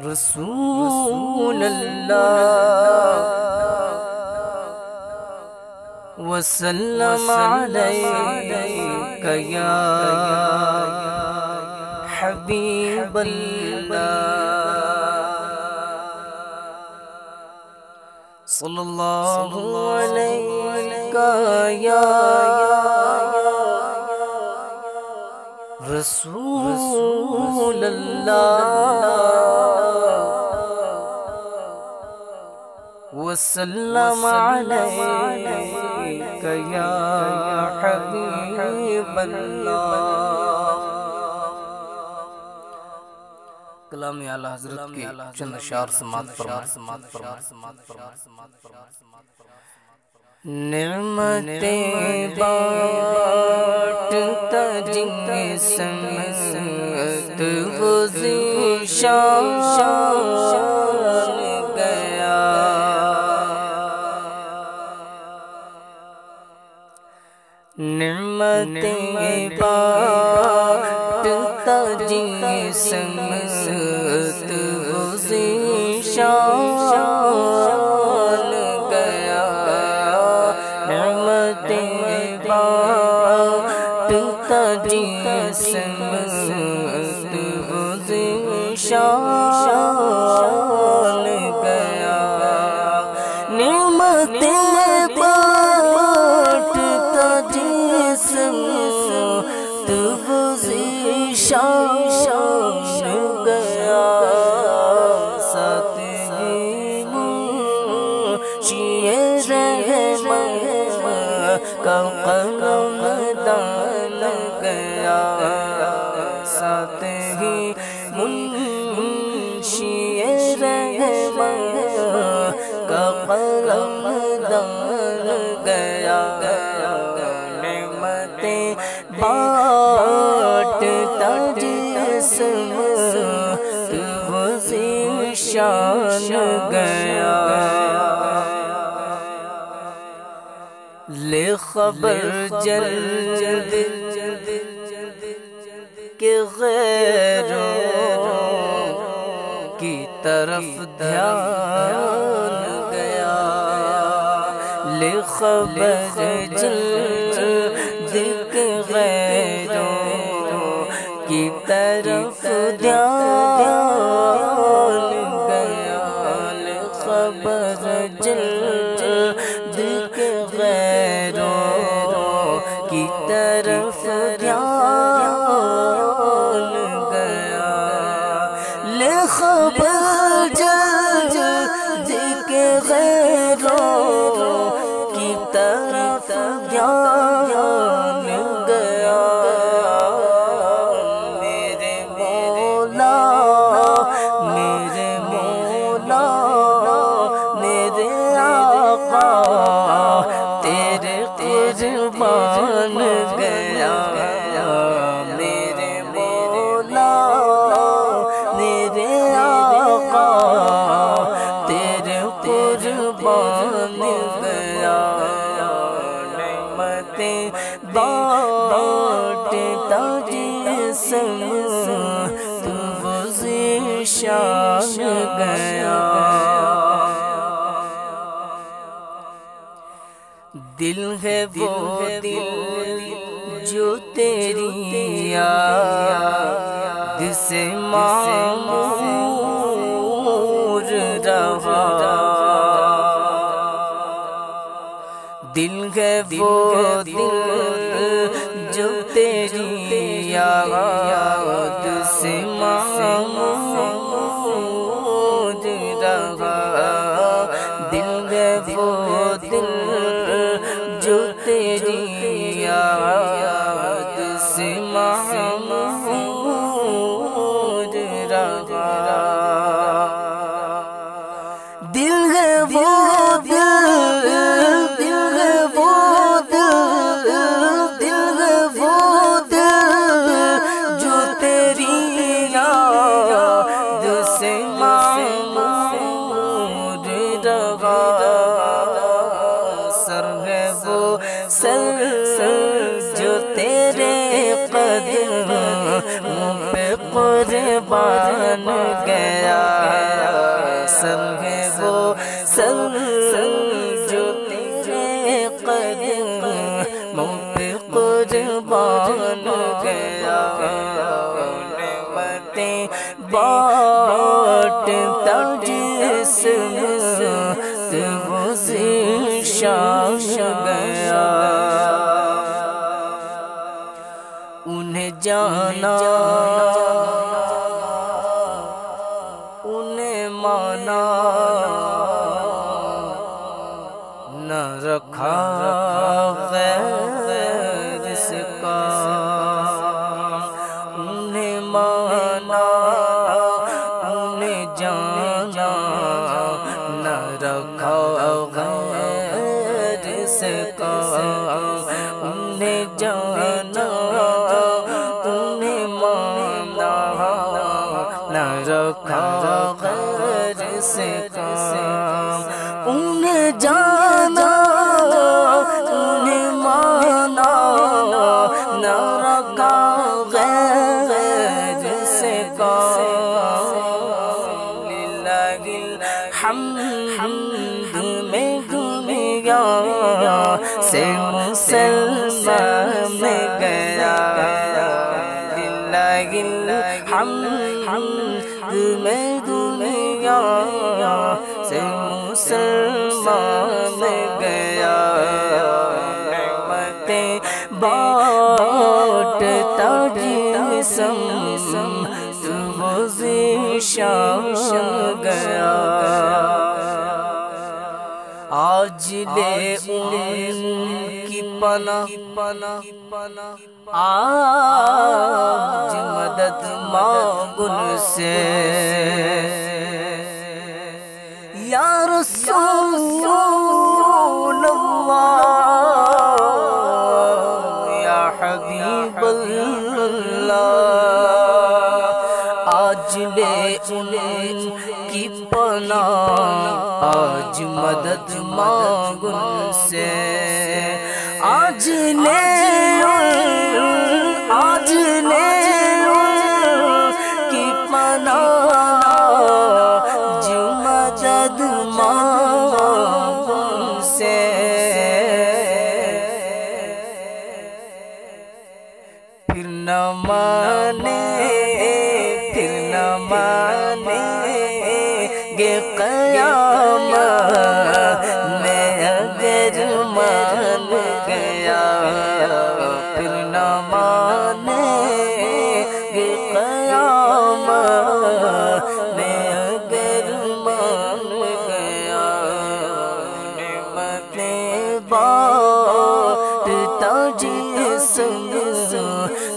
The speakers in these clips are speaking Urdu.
رسول اللہ وسلم علیک یا حبیب اللہ صلی اللہ علیک یا رسول اللہ وسلم علیک یا حبیب اللہ۔ کلام اعلیٰ حضرت کی چند اشعار سماعت فرمائیں۔ نعمتیں بانٹتا جسمت وہ ذیشان گیا، نعمتیں بانٹتا جسمت وہ ذیشان گیا، نعمتیں بانٹتا جسمت وہ ذیشان گیا، نعمتیں بانٹتا جسمت وہ ذیشان گیا، ساتھ ہی منشی رحمت کا قلم دان گیا، ساتھ ہی منشی رحمت کا قلم دان گیا، نعمتیں بانٹتا جسمت وہ ذیشان گیا، لے خبر جلد کہ غیروں کی طرف دھیان گیا، لے خبر جلد کہ غیروں کی طرف دھیان گیا، لے خبر جلد کہ غیروں کی طرف دھیان گیا، لے خبر جلد کہ غیروں کی طرف دھیان گیا، میرے مولا میرے مولا میرے آقا تیرے قربان گیا، میرے مولا میرے آقا تیرے قربان گیا، نعمتیں بانٹتا جسمت وہ ذیشان گیا، دل ہے وہ دل جو تیری یاد سے معمور رہا، دل ہے وہ دل جو تیری یاد سے معمور رہا، دل ہے وہ دل جو تیری یاد سے معمور رہا، دل ہے وہ دل دل ہے وہ دل دل ہے وہ دل جو تیری یاد سے معمور رہا، سر ہے وہ سر جو تیرے قدم پہ قربان گیا سب ہے وہ سب جو تیرے قدموں پہ قربان گیا نعمتیں بانٹتا جسم وہ ذیشان گیا انہیں جانا انہیں مانا نہ رکھا غیر اس کا انہیں مانا انہیں جانا نہ رکھا غیر اس کا انہیں جانا انہیں مانا نہ رکھا غیر اس کا انہیں جانا انہیں مانا نہ رکھا غیر اس کا للہ الحمد میں دنیا سے مسلمان گیا للہ الحمد میں دنیا سے مسلمان گیا نعمتیں بانٹتا جسم وہ ذیشان گیا آج لے ان کی پناہ آج مدد مانگ ان سے یا رسول اللہ یا حبیب اللہ آج لے ان کی پناہ آج مدد مانگ ان سے آج لے کی پناہ جو مدد مانگ ان سے پھر نہ مانے گے قیامت میں اگر مان گیا پھر نہ مانے گے قیامت میں اگر مان گیا نعمتیں بانٹتا جسم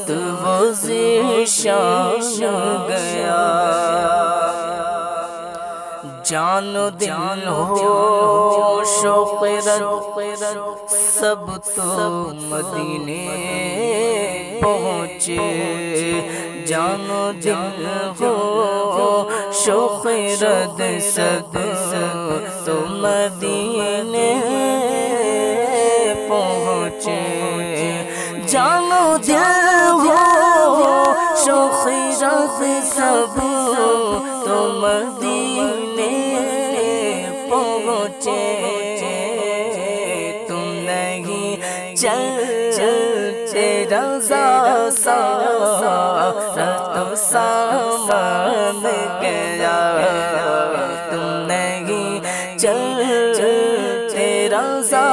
تو وہ ذیشان گیا جان و دل ہو شوق رت سب تو مدینے پہنچے جان و دل ہو شوق رت سب تو مدینے پہنچے جان و دل ہو شوق رت سب تو مدینے پہنچے تم نہیں چلتے رضا سارا تو سامان گیا تم نہیں چلتے رضا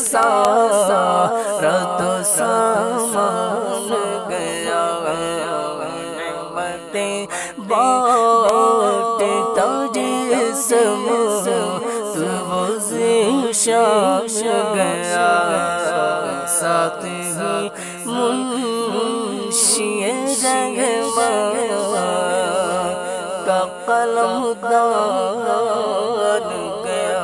سارا تو سامان گیا نعمتیں بانٹتا جسم تو وہ ذیشان گیا ساتھ ہی منشی رحمان کا قلم دان گیا